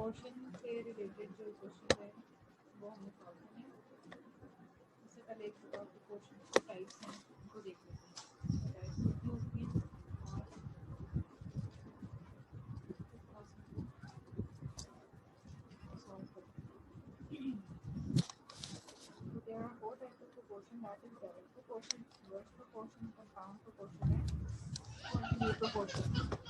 Proportion से related जो question है वो हमने सॉल्व करना है। इससे पहले एक प्रोपोर्शन के टाइप्स हैं उनको देख लेते हैं। टाइप्स कितनी होती हैं और सॉल्व करते हैं। So there are four types of proportion, that is direct proportion, inverse proportion, compound proportion and continuous proportion. Direct proportion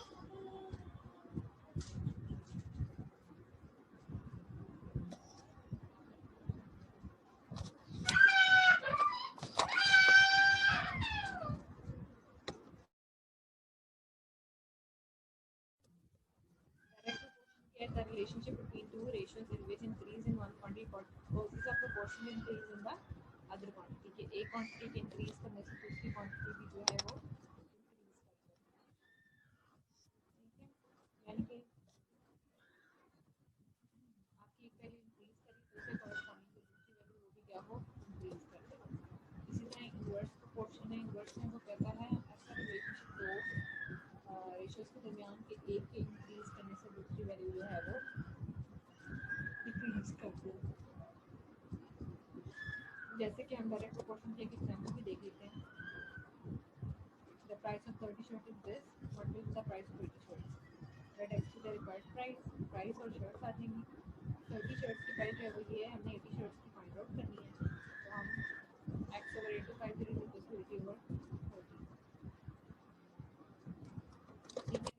is the relationship between two ratios in which increase in one quantity causes a proportional increase in the other quantity. कि एक quantity के increase करने से दूसरी quantity भी जो है वो increase करती है। ठीक है, यानी कि आपकी एक वैल्यू इंक्रीज करी दूसरे कॉरस्पॉन्डिंग टू दूसरी वैल्यू वो भी क्या हो इंक्रीज कर देगा। इसी तरह इनवर्स प्रोपोर्शन है, इनवर्स में वो कहता है ऐसा रिलेशनशिप दो रेशियोज के दरमियान के एक के इंक्रीज करने से दूसरी वैल्यू जो है वो डिक्रीज कर दो। जैसे कि हम डायरेक्ट प्रोपोर्शन के एक एग्जांपल भी देख लेते हैं। The price of 30 shirt is this. What will be the price of 80 shirts? Let x to the required price. Price और शर्ट्स आ जाएंगी। 30 शर्ट्स की प्राइस जो है वो ये है, हमने 80 शर्ट्स की फाइंड आउट करनी है। तो हम x over 8 to 5 is equal to 80 over 30। ठीक है,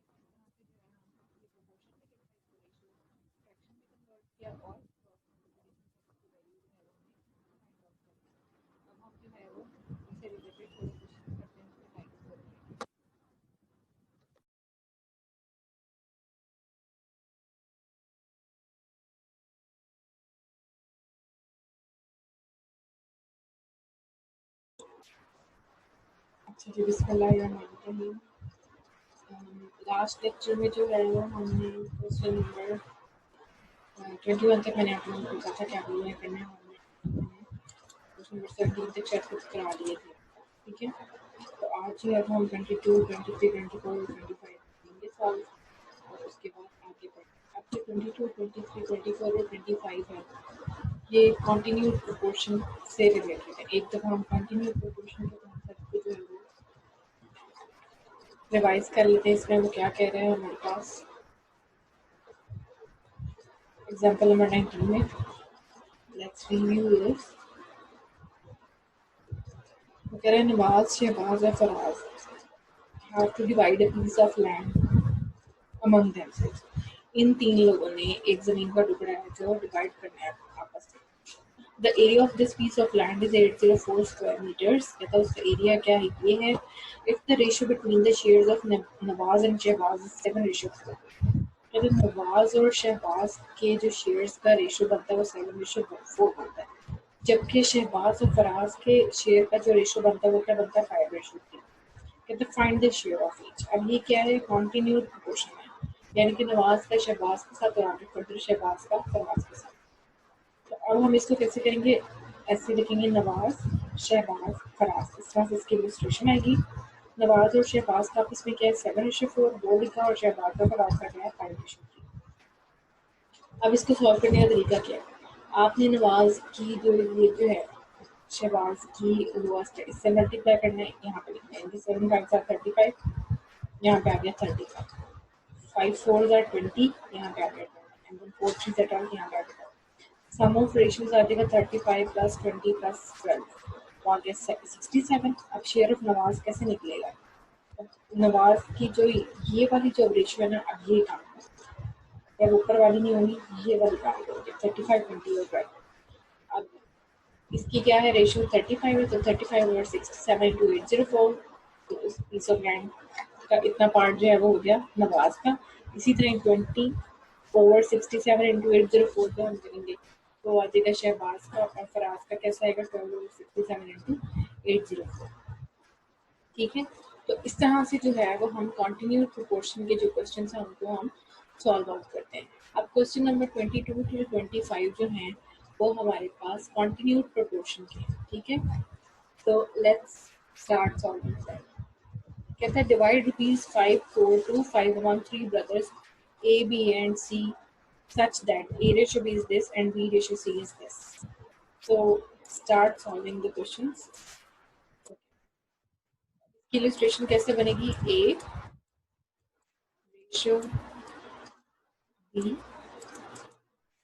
फ्रैक्शन में कन्वर्ट किया और अब हम जो है वो इससे रिलेटेड थोड़े क्वेश्चन करते हैं उसके टाइप्स करते हैं। अच्छा जी, बिस्मिल्लाहिर्रहमानिर्रहीम। लास्ट लेक्चर में जो है वो हमने क्वेश्चन नंबर 21 तक मैंने आप लोगों को बताया था कि आप लोगों ने करना है। क्वेश्चन नंबर 17 तक शायद कुछ करा दिए थे। ठीक है, तो आज जो है वो हम 22, 23, 24 और 25 करेंगे सॉल्व और उसके बाद आगे बढ़ेंगे। अब जो 22, 23, 24 और 25 है ये कॉन्टिन्यूड प्रोपोर्शन से रिलेटेड है। एक दफ़ा हम कॉन्टिन्यूड प्रोपोर्शन के कॉन्सेप्ट को जो है वो रिवाइज कर लेते हैं। इसमें वो क्या कह रहे हैं हमारे पास एग्जाम्पल नंबर 19 में। Let's review this. वो कह रहे हैं नवाज, शहबाज और Faraz have to divide a piece of land among themselves. इन तीन लोगों ने एक जमीन का टुकड़ा है जो डिवाइड करना है आपस में। The area of this piece of land is 804 square metres. कहता है उसका एरिया क्या है, ये है। If the ratio between the shares of Nawaz and Shahbaz is 7:4। कहते हैं नवाज और शहबाज के जो शेयर्स का रेशियो बनता है वो 7:4 बनता है, जबकि शहबाज और फराज के शेयर का जो रेशियो बनता है वो क्या बनता है 5:3। कहते हैं find the share of each. अब ये क्या है, कॉन्टिन्यूड प्रोपोर्शन है, यानी कि नवाज का शहबाज के साथ और फर्दर शहबाज का फराज के साथ। तो अब हम इसको कैसे करेंगे, ऐसे लिखेंगे नवाज, शहबाज, फराज। इस तरह से इसकी इलस्ट्रेशन आएगी। नवाज और शहबाज का आपस में क्या है 7:4 दो लिखा और शहबाज का फराज का क्या है 5:3। अब इसको सॉल्व करने का तरीका क्या है, आपने नवाज की जो ये जो है शहबाज की लोएस्ट है इससे मल्टीप्लाई करना है। यहाँ पे लिखना है 7 5 are 35, यहाँ पे आ गया 35। 5 4 are 20, यहाँ पे आ गया 20 and then 4 3 are 12, यहाँ पे आ गया। सम ऑफ रेशियोज आ जाएगा 35 + 20 + 12, तो आ गया 67। अब शेयर ऑफ नवाज कैसे निकलेगा, नवाज की जो ये वाली जो रेशियो है ना, अब ये काम है, ऊपर वाली नहीं होगी, ये वाली काम करोगे 35, 20 और 12। अब इसकी क्या है रेशियो 35 है, तो 35 over 67 into 804, तो उस पीस ऑफ लैंड का इतना पार्ट जो है वो हो गया नवाज का। इसी तरह 20 over 67 into 804 जो हम करेंगे तो आ जाएगा शहबाज का, और फराज का कैसा आएगा 12 over 67 into 804। ठीक है, तो इस तरह से जो है वो हम कॉन्टिन्यूड प्रोपोर्शन के जो क्वेश्चन हैं उनको हम सॉल्व आउट करते हैं। अब क्वेश्चन नंबर 22 to 25 जो हैं वो हमारे पास कॉन्टिन्यूड प्रोपोर्शन के हैं। ठीक है, तो लेट्स स्टार्ट सॉल्विंग दैट। कहता है divide ₹5 4 to 5 among 3 brothers A, B and C such that A ratio B is this and B ratio C is this. So start solving the questions. Illustration कैसे बनेगी? A ratio B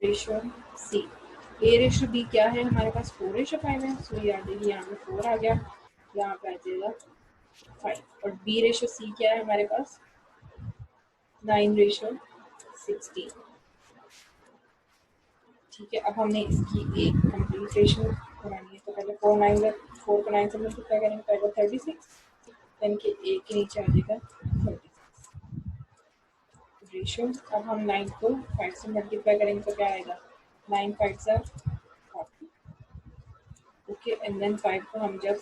ratio C. A ratio B क्या है हमारे पास? 4:5 है. सो याद देखिए यहाँ पे 4 आ गया, यहाँ पे आ जाएगा 5. और B ratio C क्या है हमारे पास? 9:16. ठीक है, अब हमने इसकी एक कंप्लीटेशन बनानी है. तो पहले 4 को 9 से मल्टीप्लाई करेंगे, पहले 36, देन के ए के नीचे आ जाएगा 36 रेशियो. अब हम 9 को 5 से मल्टीप्लाई करेंगे तो क्या आएगा? 9 5 are 40. ओके, एंड देन 5 को हम जब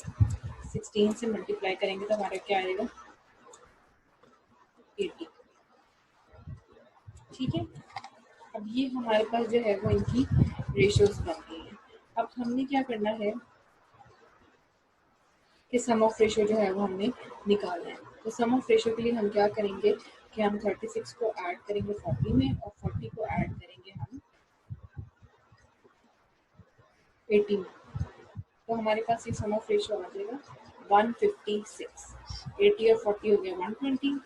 16 से मल्टीप्लाई करेंगे तो हमारा क्या आएगा? 80. ठीक है, अब ये हमारे पास जो है वो इनकी रेशियोज बन गई है. अब हमने क्या करना है कि सम ऑफ रेशियो जो है वो हमने निकालना है. तो सम ऑफ रेशियो के लिए हम क्या करेंगे कि हम 36 को ऐड करेंगे 40 में और 40 को ऐड करेंगे हम 80 में. तो हमारे पास ये सम ऑफ रेशियो आ जाएगा 156. 80 और 40 हो गया 120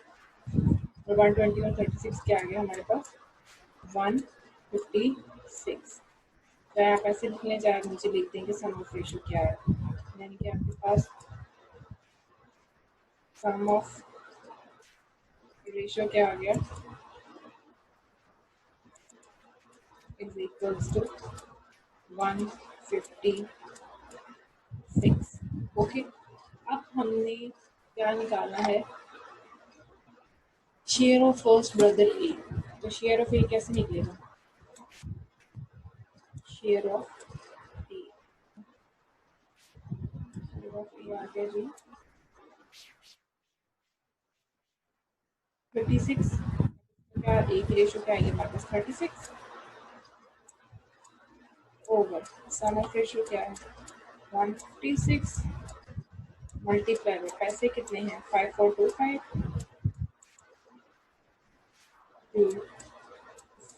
और 120 और 36 क्या आ गया हमारे पास? 156. तो आप ऐसे लिखने जाए मुझे लिख देंगे सम ऑफ रेशियो क्या है, यानी कि आपके पास सम ऑफ रेशियो क्या आ गया? Is equals to 156. ओके, अब हमने क्या निकालना है? Share of first brother A. तो शेयर ऑफ ए कैसे निकलेगा? Share of A, share of A आ गया जी 36. क्या ए की रेशियो क्या आएगी हमारे पास? 36 ओवर सम ऑफ रेशियो क्या है? 156 मल्टीप्लाई में पैसे कितने हैं? 5425 2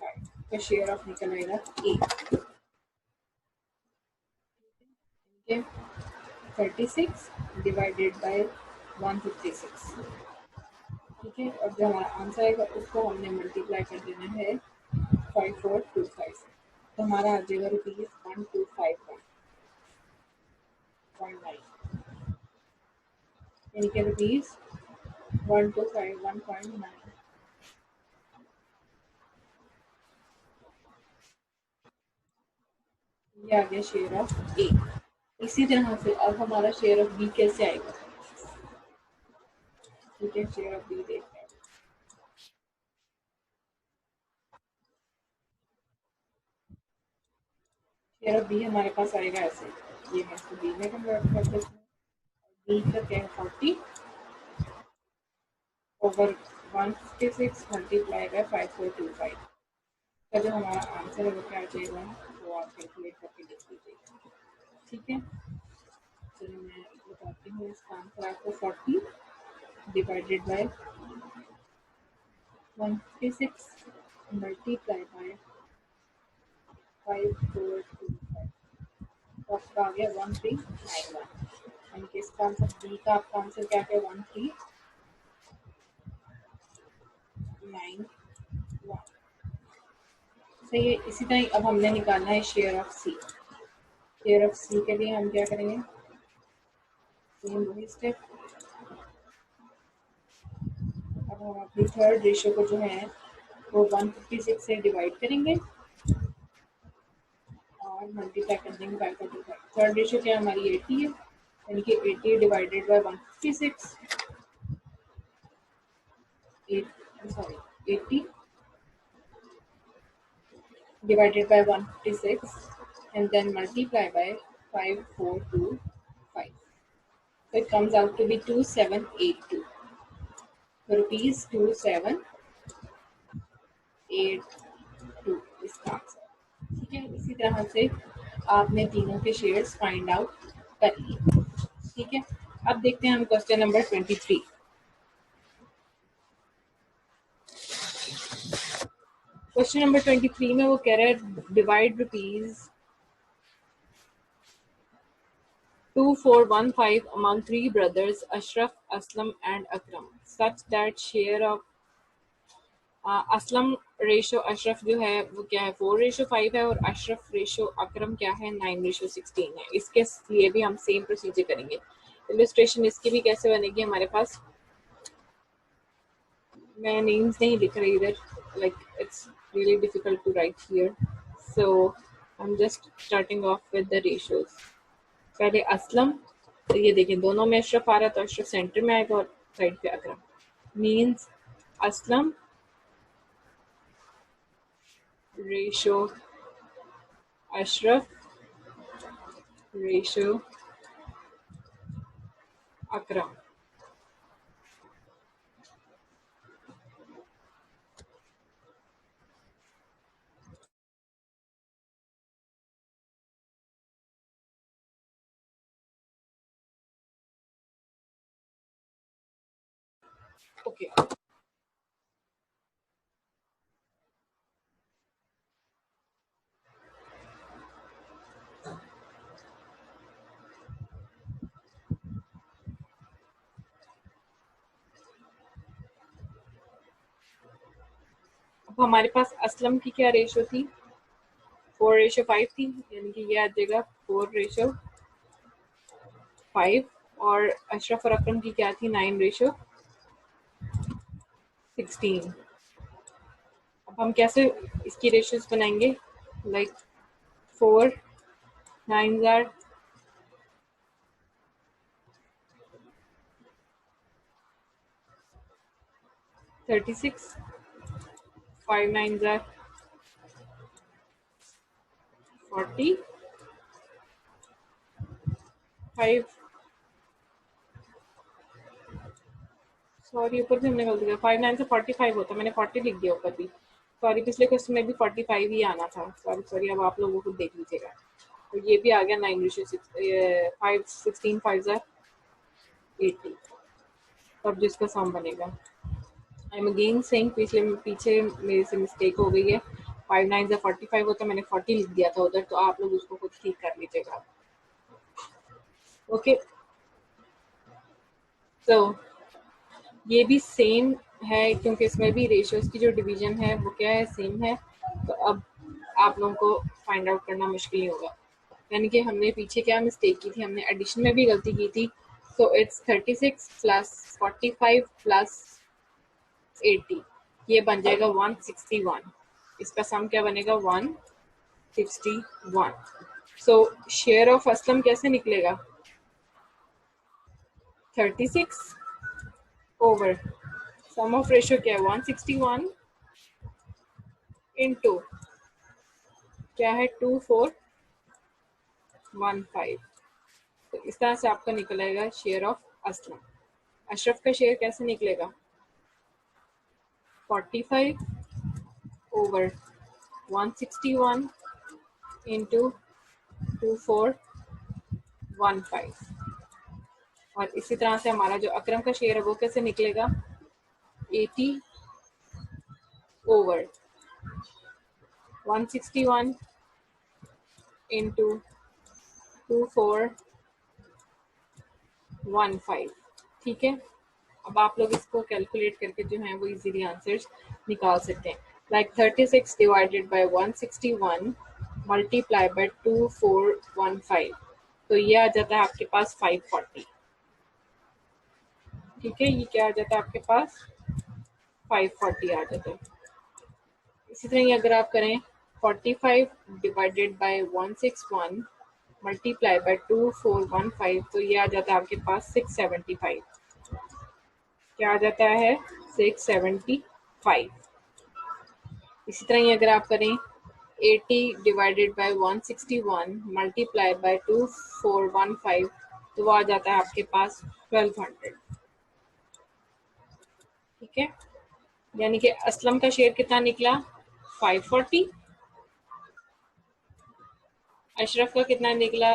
5. तो शेयर ऑफ निकल आएगा ए. 36 डिवाइडेड बाय 156. ठीक है, और जो हमारा आंसर आएगा उसको हमने मल्टीप्लाई कर देना है 5425. तो हमारा आ जाएगा ₹1251.9, यानी कि ₹1251.9. ये आ गया शेयर ऑफ ए. इसी तरह से अब हमारा शेयर ऑफ बी कैसे आएगा? ठीक है, शेयर ऑफ बी देखते हैं. शेयर ऑफ बी हमारे पास आएगा ऐसे, ये मैं इसको बी में कन्वर्ट कर देती हूँ. बी का क्या है? 40 ओवर 156 मल्टीप्लाई बाय 5425. का जो हमारा आंसर है वो क्या आ जाएगा? वो आप कैलकुलेट करके देख लीजिएगा. ठीक है, चलिए मैं बताती हूँ इसका आंसर आपको. 40 डिवाइडेड बाय 156 मल्टीप्लाई बाय 5425. तो आपका आ गया 1391. यानी कि इसका आंसर बी का आपका आंसर क्या है? 1391. सही है. इसी तरह अब हमने निकालना है share of C. Share of C के लिए हम क्या करेंगे? सेम वही स्टेप. अब हम अपनी थर्ड रेशियो को जो है वो 156 से डिवाइड करेंगे और मल्टीप्लाई कर देंगे 545. थर्ड रेशियो क्या हमारी 80 है, यानी कि 80 divided by 156 80 divided by 156 and then multiply by 5425. So it comes out to be 2782. Rupees 2782 इसका आंसर. ठीक है, इसी तरह से आपने तीनों के शेयर्स फाइंड आउट कर लिए. ठीक है, अब देखते हैं हम क्वेश्चन नंबर 23. क्वेश्चन नंबर 23 में वो कह रहा है divide rupees 2415 among three brothers Ashraf, Aslam and Akram such that share of Aslam ratio Ashraf जो है वो क्या है 4:5 है और अशरफ रेशो अकरम क्या है 9:16 है। इसके लिए भी हम सेम प्रोसीजर करेंगे। इलस्ट्रेशन इसकी भी कैसे बनेगी हमारे पास, मैं नेम्स नहीं लिख रही इधर, like it's really difficult to write here, so I am just starting off with the ratios. पहले असलम, तो ये देखिए दोनों में अशरफ आ रहा है तो अशरफ सेंटर में आएगा और साइड पे Akram, means Aslam ratio Ashraf ratio Akram. Okay अब हमारे पास असलम की क्या रेशो थी, 4:5 थी, यानी कि ये आ जाएगा 4:5 और अशरफ और अकरम की क्या थी 9:16। अब हम कैसे इसकी रेशियोज बनाएंगे, लाइक 4 9 आर 36, 5 9 आर 45, सॉरी ऊपर से हमने गलती किया, 5 9 से 45 होता, मैंने 40 लिख दिया ऊपर भी, सॉरी पिछले क्वेश्चन में भी 45 ही आना था, सॉरी सॉरी, अब आप लोगों को देख लीजिएगा। तो ये भी आ गया 9:6 16 5 आर 80, तब जिसका सम बनेगा। आई एम अगेन सेइंग पीछे मेरे से मिस्टेक हो गई है, 5 9 से 45 होता, मैंने 40 लिख दिया था उधर, तो आप लोग उसको खुद ठीक कर लीजिएगा। ओके तो ये भी सेम है क्योंकि इसमें भी रेशियोज की जो डिवीजन है वो क्या है, सेम है, तो अब आप लोगों को फाइंड आउट करना मुश्किल नहीं होगा। यानी कि हमने पीछे क्या मिस्टेक की थी, हमने एडिशन में भी गलती की थी, सो इट्स 36 प्लस 45 प्लस 80, ये बन जाएगा 161, इसका सम क्या बनेगा 161। सो शेयर ऑफ असलम कैसे निकलेगा, 36 ओवर सम ऑफ रेशियो क्या है 161 इनटू क्या है 2415, तो इस तरह से आपका निकलेगा शेयर ऑफ असलम। अशरफ का शेयर कैसे निकलेगा 45 ओवर 161 इंटू 2415, और इसी तरह से हमारा जो अकरम का शेयर है वो कैसे निकलेगा 80 ओवर 161 इंटू 2415। ठीक है, अब आप लोग इसको कैलकुलेट करके जो है वो इजीली आंसर्स निकाल सकते हैं, like 36 divided by 161 multiply by 2415, तो ये आ जाता है आपके पास 540। ठीक है, ये क्या आ जाता है आपके पास 540 आ जाता है। इसी तरह ये अगर आप करें 45 डिवाइडेड बाय 161 मल्टीप्लाई बाय 2415, तो ये आ जाता है आपके पास 675, क्या आ जाता है 675। इसी तरह ये अगर आप करें 80 डिवाइडेड बाय 161 मल्टीप्लाई बाय 2415, तो वो आ जाता है आपके पास 1200। ठीक है, यानी कि असलम का शेयर कितना निकला 540, अशरफ का कितना निकला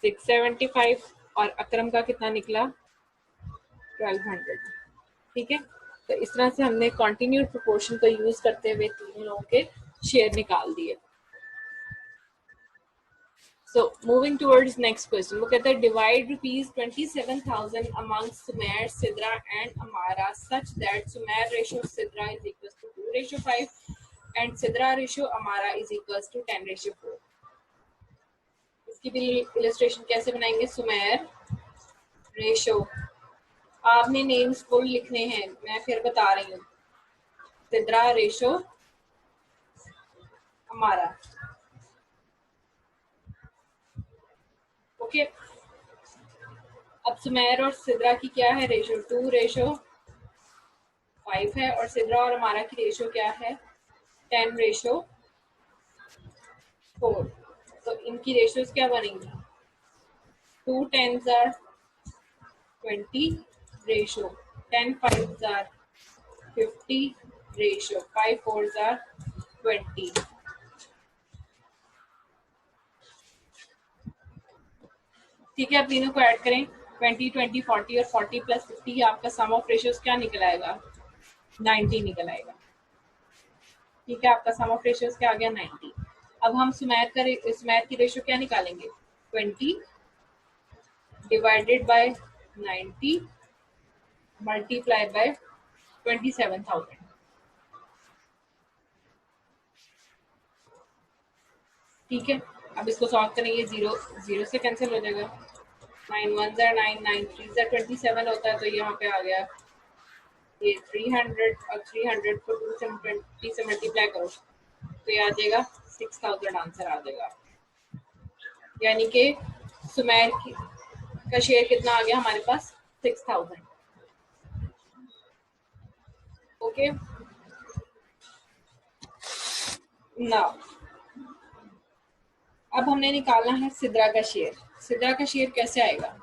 675 और अकरम का कितना निकला 1200। ठीक है, तो इस तरह से हमने कंटिन्यूड प्रोपोर्शन को यूज करते हुए तीन लोगों के शेयर निकाल दिए. So moving towards next question, वो कहता है divide rupees 27,000 among Sumer, Sidra and Amara such that Sumer ratio of Sidra is equals to 2:5 and Sidra ratio Amara is equals to 10:4. इसकी भी इलस्ट्रेशन कैसे बनाएंगे? सुमेर रेशो, आपने नेम्स फुल लिखने हैं, मैं फिर बता रही हूँ. सिद्रा रेशो हमारा, ओके. अब सुमेर और सिद्रा की क्या है रेशो? 2:5 है और सिद्रा और हमारा की रेशो क्या है? 10:4. तो इनकी रेशियोज क्या बनेंगी? 2 10s are 20 ratio, 10 5s are 50 ratio, 5 4s are 20. ठीक है, अब तीनों को ऐड करें. 20 20 40 और 40 प्लस 50, आपका सम ऑफ रेशियोज क्या निकल आएगा? 90 निकल आएगा. ठीक है, आपका सम ऑफ रेशियोज क्या आ गया? 90. अब हम सुमेर की रेशियो क्या निकालेंगे? 20 डिवाइडेड बाय 90 मल्टीप्लाई बाय 27,000. ठीक है, अब इसको सॉल्व करेंगे. 0 0 से कैंसिल हो जाएगा. 9 1s are 9 9 3s are 27 होता है, तो यहाँ पे आ गया ये 300 और 300 को 2 से 20 से मल्टीप्लाई करो तो ये आ जाएगा 6,000 आंसर आ जाएगा. यानी कि सुमेर का शेयर कितना आ गया हमारे पास? 6,000. ओके, नाउ अब हमने निकालना है सिद्रा का शेयर. सिद्रा का शेयर कैसे आएगा?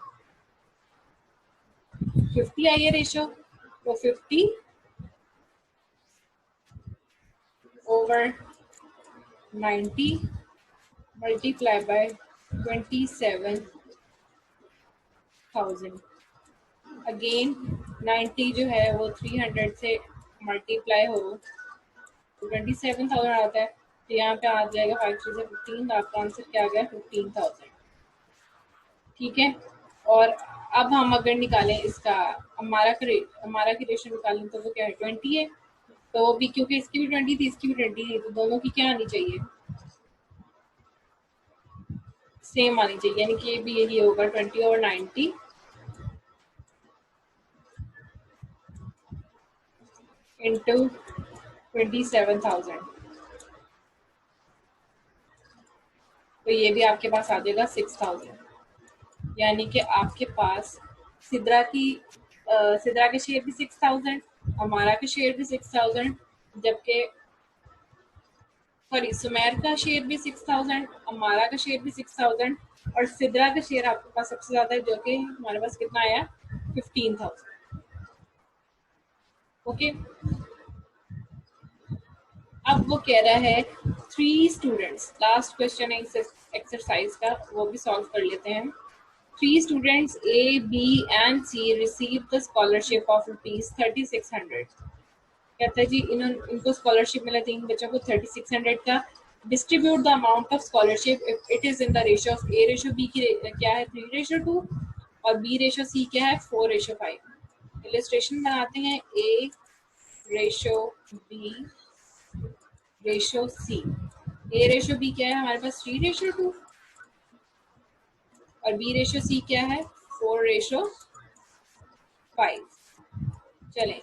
50 आई है रेशो, तो 50 ओवर 90 मल्टीप्लाई बाय 27,000. अगेन 90 जो है वो 300 से मल्टीप्लाई हो तो 27,000 आता है, तो यहाँ पे आ जाएगा 5 से 15. आपका आंसर क्या आ गया? 15,000. ठीक है, और अब हम अगर निकालें इसका हमारा की रेशो निकालें तो वो क्या है? 20 है. तो वो भी क्योंकि इसकी भी 20 थी इसकी भी 20 थी, तो दोनों की क्या आनी चाहिए? सेम आनी चाहिए. यानी कि भी यही होगा 20 और 90 इंटू 27,000. तो ये भी आपके पास आ जाएगा 6,000. यानी कि आपके पास सिद्रा के शेयर भी 6,000, हमारा के शेयर भी 6,000, जबकि सॉरी सुमेर का शेयर भी 6,000, हमारा का शेयर भी 6,000 और सिद्रा का शेयर आपके पास सबसे ज्यादा है, जो कि हमारे पास कितना आया? 15,000. ओके, अब वो कह रहा है 3 स्टूडेंट्स, लास्ट क्वेश्चन है एक्सरसाइज का, वो भी सॉल्व कर लेते हैं. 3 students A, B and C received the scholarship of rupees 3,600. कहता है जी इनको स्कॉलरशिप मिला 3 बच्चों को 3,600 का. Distribute the amount of scholarship if it is in the ratio of A ratio B की क्या है? 3:2 और B रेशियो C क्या है? 4:5. इलस्ट्रेशन बनाते हैं. A ratio B ratio C. A ratio B क्या है हमारे पास? 3:2 और B रेशियो C क्या है? 4:5. चलें,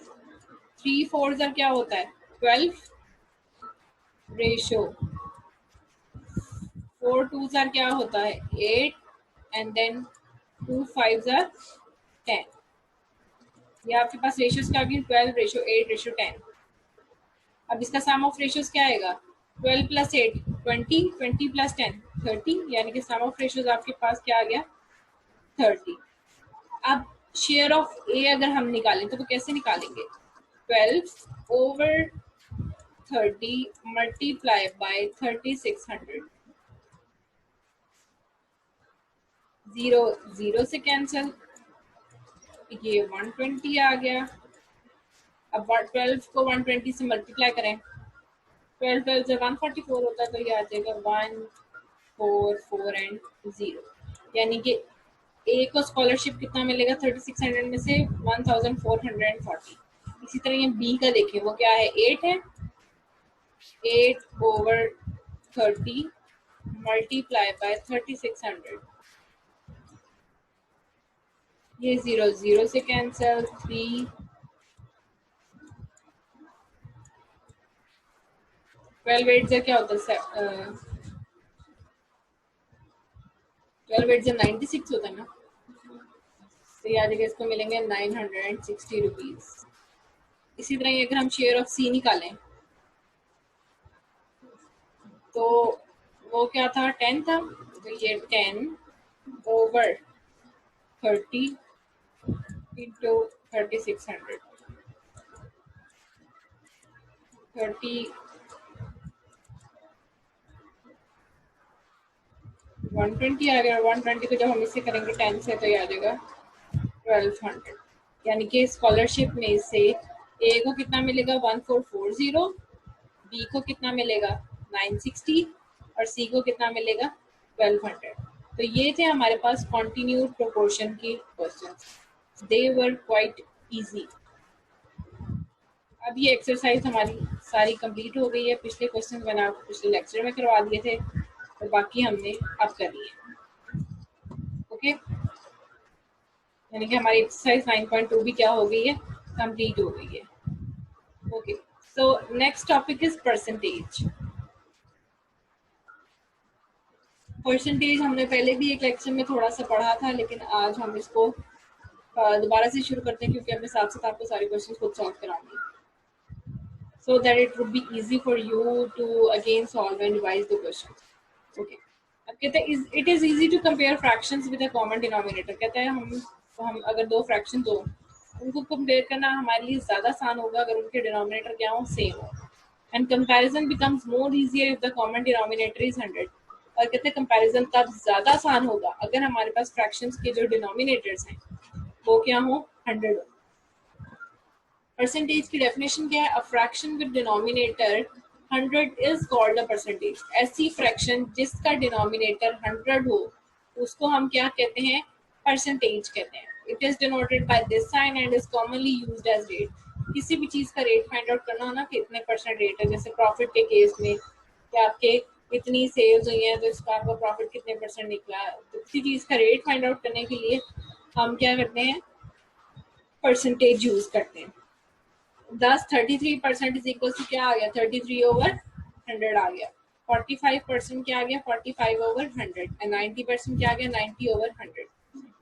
3 4s क्या होता है? 12 रेशियो, 4 2s क्या होता है? 8 एंड देन 2 5s 10. ये आपके पास रेशियोज क्या आ गई? 12:8:10. अब इसका सम ऑफ रेशियोज क्या आएगा? 12 + 8 20, 20 + 10 30. यानी कि सम ऑफ रेशियोज आपके पास क्या आ गया? 30. अब शेयर ऑफ ए अगर हम निकालें तो वो कैसे निकालेंगे? 12 ओवर 30 मल्टीप्लाई बाय 3,600. 0 0 से कैंसिल, ये 120 आ गया. अब 12 को 120 से मल्टीप्लाई करें, 12 जब 144 होता है तो ये आ जाएगा 144 एंड 0, यानी कि ए को स्कॉलरशिप कितना मिलेगा 3600 में से 1440। इसी तरह ये बी का देखें, वो क्या है 8 है, 8/30 मल्टीप्लाई बाय 3600, ये 0 0 से कैंसल, 3 12 8 से क्या होता है 12 8 से 96 होता है ना, तो ये आ जाएगा, इसको मिलेंगे 960 रुपीज। इसी तरह अगर हम शेयर ऑफ सी निकालें तो वो क्या था 10 था, तो ये 10/30 इंटू 3600, 30 120 आ गया। 120 को जब हम इसे करेंगे 10 से तो ये आ जाएगा 1200, यानी कि स्कॉलरशिप में से ए को कितना मिलेगा 1440, बी को कितना मिलेगा 960 और सी को कितना मिलेगा 1200। तो ये थे हमारे पास कॉन्टिन्यूड प्रोपोर्शन के questions, they were quite easy. अब ये एक्सरसाइज हमारी सारी कंप्लीट हो गई है। पिछले क्वेश्चन मैंने आपको पिछले लेक्चर में करवा दिए थे, तो बाकी हमने अब कर लिए। ओके, यानी कि हमारी एक्सरसाइज 9.2 भी क्या हो गई है, कंप्लीट हो गई है। Okay, so next topic is percentage. Percentage हमने पहले भी एक लेक्चर में थोड़ा सा पढ़ा था, लेकिन आज हम इसको दोबारा से शुरू करते हैं, क्योंकि अब मैं साथ साथ आपको सारे क्वेश्चन खुद solve कराऊंगी, so that it would be easy for you to again solve and revise the questions. Okay, अब कहते हैं it is easy to compare fractions with a common denominator। कहते हैं हम अगर दो फ्रैक्शन दो उनको कंपेयर करना हमारे लिए ज़्यादा आसान होगा अगर उनके डिनोमिनेटर क्या हो, सेम हो। And comparison becomes more easier if the common denominator is 100। और कहते हैं कंपैरिजन तब ज़्यादा आसान होगा अगर हमारे पास फ्रैक्शंस के जो डिनोमिनेटर्स हैं वो क्या हो, 100 हो। परसेंटेज की डेफिनेशन क्या है, a fraction with denominator 100 is called a percentage. ऐसी फ्रैक्शन जिसका डिनोमिनेटर 100 हो उसको हम क्या कहते हैं, परसेंटेज कहते हैं। It is denoted by this sign and is commonly used as rate. किसी भी चीज का रेट फाइंड आउट करना हो ना, कितने परसेंट रेट है, जैसे प्रॉफिट के केस में कि आपके इतनी सेल्स हुई है तो इसका आपका प्रॉफिट कितने परसेंट निकला, तो किसी चीज का रेट फाइंड आउट करने के लिए हम क्या करते हैं, परसेंटेज यूज करते हैं। 33% इज इक्वल टू क्या आ गया, 33/100 आ गया। 45% क्या आ गया, 45/100। एंड 90% क्या आ गया, 90/100।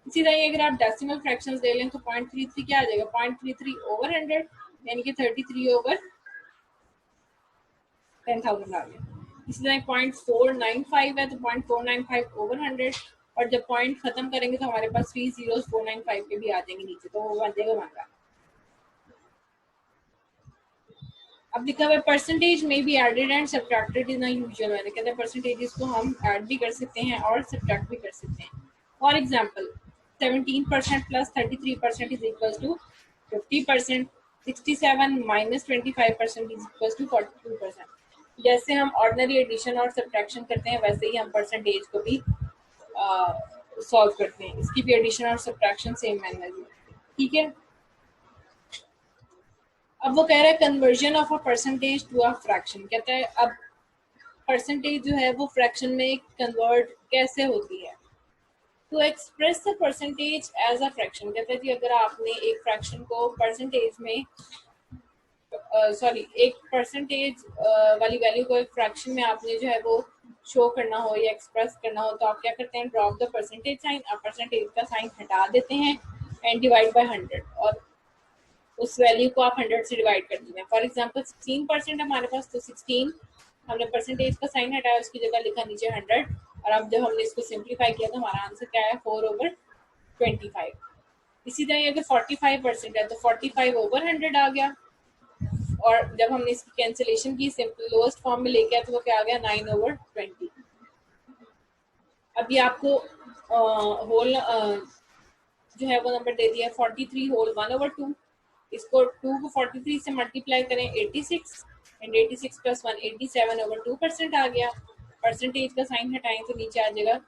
इसी तरह अगर आप डेसिमल फ्रैक्शंस ले लें तो 0.33 क्या आ जाएगा, 0.33/100, यानी कि 33/10,000 आ गया। इसी तरह 0.495 है तो 0.495/100, और जब पॉइंट खत्म करेंगे तो हमारे पास 3 zeros 495 के भी आ जाएंगे नीचे, तो वो बन जाएगा 1 अब लिखा हुआ है परसेंटेज में भी added and subtracted in usual manner. कहते हैं परसेंटेजेस को हम ऐड भी कर सकते हैं और सब्ट्रैक्ट भी कर सकते हैं। For example 17% plus 33% is equal to 50%, 67 minus 25% is equal to 42%। जैसे हम ऑर्डिनरी एडिशन और सब्ट्रैक्शन करते हैं वैसे ही हम परसेंटेज को भी सॉल्व करते हैं। इसकी भी एडिशन और सब्ट्रैक्शन सेम मैनर में, ठीक है। अब वो कह रहा है conversion of a percentage to a fraction. कहता है अब परसेंटेज जो है वो फ्रैक्शन में कन्वर्ट कैसे होती है। To express the percentage as a fraction, कहता है कि अगर आपने एक फ्रैक्शन को परसेंटेज में एक परसेंटेज वाली वैल्यू को एक फ्रैक्शन में आपने जो है वो शो करना हो या एक्सप्रेस करना हो तो आप क्या करते हैं, ड्रॉप द परसेंटेज साइन, आप परसेंटेज का साइन हटा देते हैं एंड डिवाइड बाय 100, और उस वैल्यू को आप 100 से डिवाइड कर दीजिए। फॉर एग्जांपल 16% हमारे पास, तो 16 हमने परसेंटेज का साइन हटाया, उसकी जगह लिखा नीचे 100, और अब जब हमने इसको सिंप्लीफाई किया तो हमारा आंसर क्या है, 4/25। इसी तरह अगर 45% है तो 45/100 आ गया, और जब हमने इसकी कैंसिलेशन की सिंपल लोएस्ट फॉर्म में लेके आया तो वो क्या आ गया, 9/20। अभी आपको होल जो है वो नंबर दे दिया 43 होल 1/2, इसको 2 को 43 से मल्टीप्लाई करें 86 एंड 86 प्लस 1 87/2% आ गया। परसेंटेज का साइन हटाएं तो नीचे आ जाएगा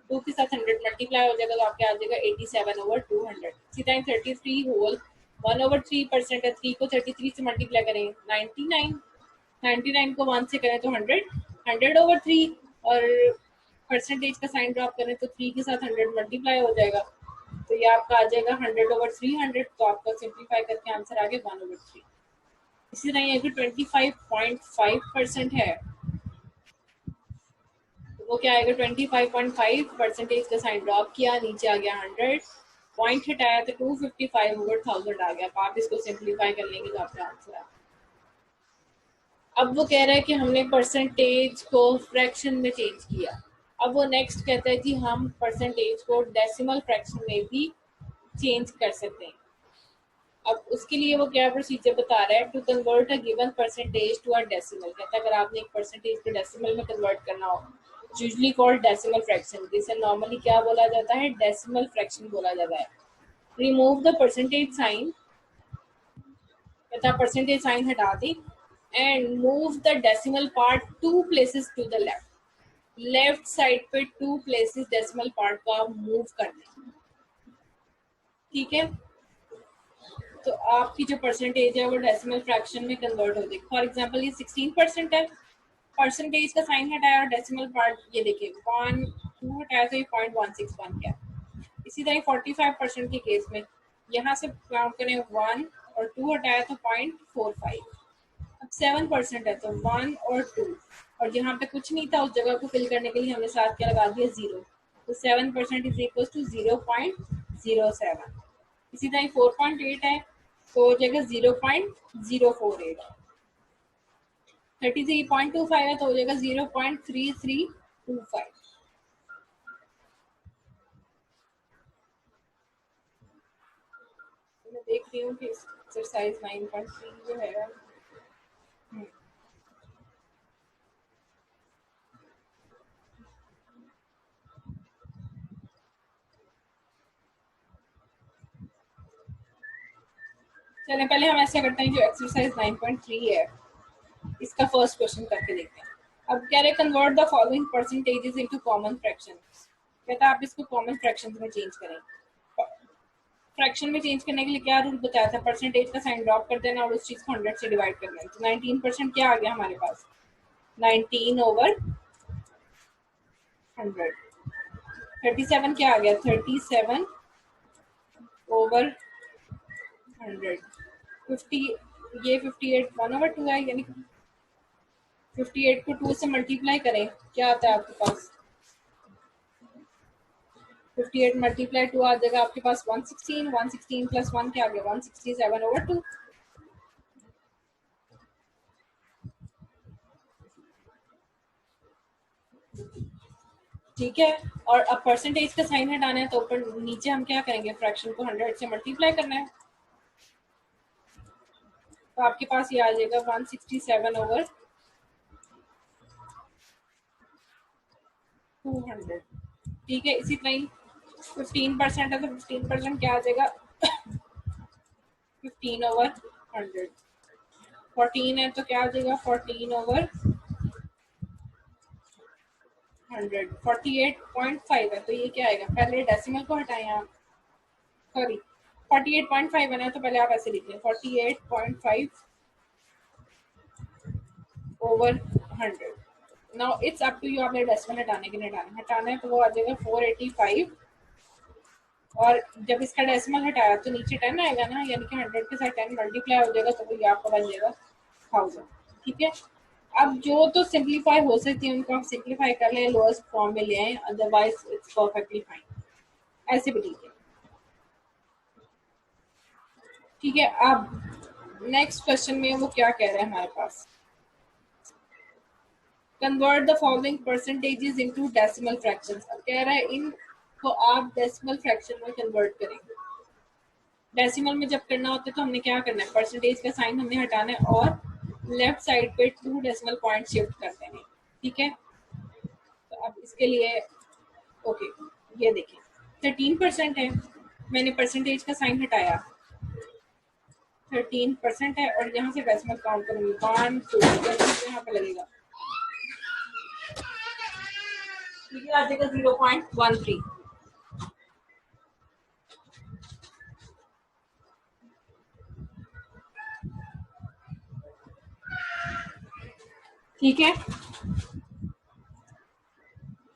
2 के साथ 100 मल्टीप्लाई हो जाएगा तो आपके आ जाएगा 87/200। इसी टाइम 33 होल 1/3% है, 3 को 33 से मल्टीप्लाई करें 99, 99 को 1 से करें तो 100, 100/3 और परसेंटेज का साइन ड्रॉप करें तो 3 के साथ 100 मल्टीप्लाई हो जाएगा तो ये आपका आ जाएगा 100/300। तो आपका सिंप्लीफाई करके आंसर आ गया 1/3। इसी तरह ये 25.5% है तो वो क्या आएगा 25.5 परसेंटेज का साइन ड्रॉप किया, नीचे आ गया 100, पॉइंट हटाया तो 255/1000 आ गया। आप इसको सिंप्लीफाई कर लेंगे तो आपका आंसर आ। अब वो कह रहा है कि हमने परसेंटेज को फ्रैक्शन में चेंज किया। अब वो नेक्स्ट कहता है कि हम परसेंटेज को डेसिमल फ्रैक्शन में भी चेंज कर सकते हैं। अब उसके लिए वो क्या प्रोसीजर बता रहा है, to convert a given percentage to a decimal. कहता है अगर आपने एक परसेंटेज को डेसिमल में कन्वर्ट करना हो, यूजुअली कॉल्ड डेसिमल फ्रैक्शन, जिसे नॉर्मली क्या बोला जाता है, डेसिमल फ्रैक्शन बोला जाता है। रिमूव द परसेंटेज साइन, कहता है परसेंटेज साइन हटा दी and move the decimal part 2 places to the left. Left side पे 2 प्लेसेस डेसिमल पार्ट का मूव कर दें। ठीक है, तो आपकी जो परसेंटेज है वो डेसिमल फ्रैक्शन में कन्वर्ट हो जाएगी। फॉर एग्जांपल ये 16% है, परसेंटेज का साइन हटाया और डेसिमल पार्ट ये देखिए 1 2 हटाया तो ये 0.16 बन गया। इसी तरह 45% के केस में यहाँ से काउंट करें 1 और 2 हटाया तो 0.45। अब 7% है तो 1 और 2 और यहाँ पे कुछ नहीं था, उस जगह को फिल करने के लिए हमने साथ क्या लगा दिया 0, तो 7% इज इक्वल टू 0.07। इसी तरह 4.8 है तो हो जाएगा 0.048। 33.25 है तो हो जाएगा 0.3325। मैं देख रही हूँ कि एक्सरसाइज 9.3 जो है चलें पहले हम ऐसा करते हैं, जो एक्सरसाइज 9.3 है इसका फर्स्ट क्वेश्चन करके देखते हैं। अब कह रहे convert the following percentages into common fraction. कहता है आप इसको कॉमन फ्रैक्शन में चेंज करें। फ्रैक्शन में चेंज करने के लिए क्या रूल बताया था, परसेंटेज का साइन ड्रॉप कर देना और उस चीज को 100 से डिवाइड कर देना। तो 19% क्या आ गया हमारे पास, 19/100। 37 क्या आ गया, 37/100। 50 ये 58 1/2 है, यानी 58 को 2 से मल्टीप्लाई करें क्या आता है आपके पास, 58 मल्टीप्लाई 2 आ जाएगा आपके पास 116। 116 प्लस 1 क्या आ गया 167/2। ठीक है, और अब परसेंटेज का साइन हटाना है तो ऊपर नीचे हम क्या करेंगे, फ्रैक्शन को 100 से मल्टीप्लाई करना है। तो आपके पास ये आ जाएगा 167/200। ठीक है, इसी तरह ही 15% है तो 15% क्या आ जाएगा 15/100। 14 है तो क्या आ जाएगा 14/100। 48.5 है तो ये क्या आएगा, पहले डेसिमल को हटाएं आप, सॉरी 48.5 है ना, तो पहले आप ऐसे लिखें 48.5/100। Now it's up to you, आपने डेसिमल हटाने के लिए हटाना है तो वो आ जाएगा 485। और जब इसका डेसिमल हटाया तो नीचे 10 आएगा ना, यानी कि 100 के साथ 10 मल्टीप्लाई हो जाएगा तो वो आपका बन जाएगा 1000। ठीक है, अब जो तो सिंप्लीफाई हो सकती है उनको आप सिंप्लीफाई कर लें, लोएस्ट फॉर्म में ले आए, अदरवाइज इट्स परफेक्टली फाइन, ऐसे भी ठीक है। ठीक है, अब नेक्स्ट क्वेश्चन में वो क्या कह रहे हैं हमारे पास, convert the following percentages into decimal fractions. अब कह रहा है इनको आप डेसिमल फ्रैक्शन में कन्वर्ट करेंगे। डेसिमल में जब करना होता है तो हमने क्या करना है, परसेंटेज का साइन हमने हटाना है और लेफ्ट साइड पे 2 डेसिमल पॉइंट शिफ्ट कर देने। ठीक है, तो अब इसके लिए ओके, ये देखिए 13% है, मैंने परसेंटेज का साइन हटाया, 13% है और यहाँ से डेसिमल काउंट करूंगी 1 2 यहाँ पे लगेगा, ठीक है, आ जाएगा 0.13। ठीक है,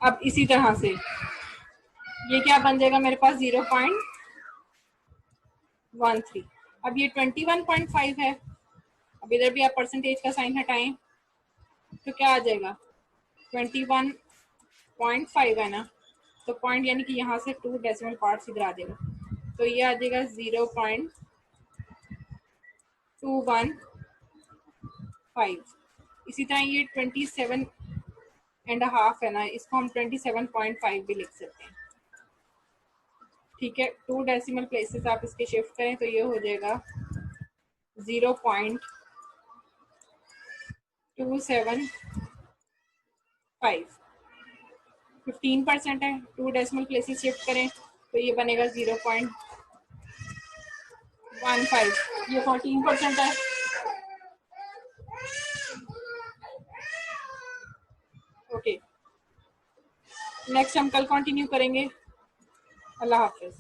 अब इसी तरह से ये क्या बन जाएगा मेरे पास 0.13। अब ये 21.5 है, अब इधर भी आप परसेंटेज का साइन हटाएं तो क्या आ जाएगा 21.5 है ना, तो पॉइंट यानी कि यहाँ से 2 डेसिमल पार्ट्स इधर आ जाएगा, तो ये आ जाएगा 0.215। इसी तरह ये 27.5 है ना, इसको हम 27.5 भी लिख सकते हैं, ठीक है। 2 डेसिमल प्लेसेस आप इसके शिफ्ट करें तो ये हो जाएगा 0.275। 15% है, 2 डेसिमल प्लेसेस शिफ्ट करें तो ये बनेगा 0.15। ये 14% है। ओके, नेक्स्ट हम कल कंटिन्यू करेंगे। अल्लाह हाफिज।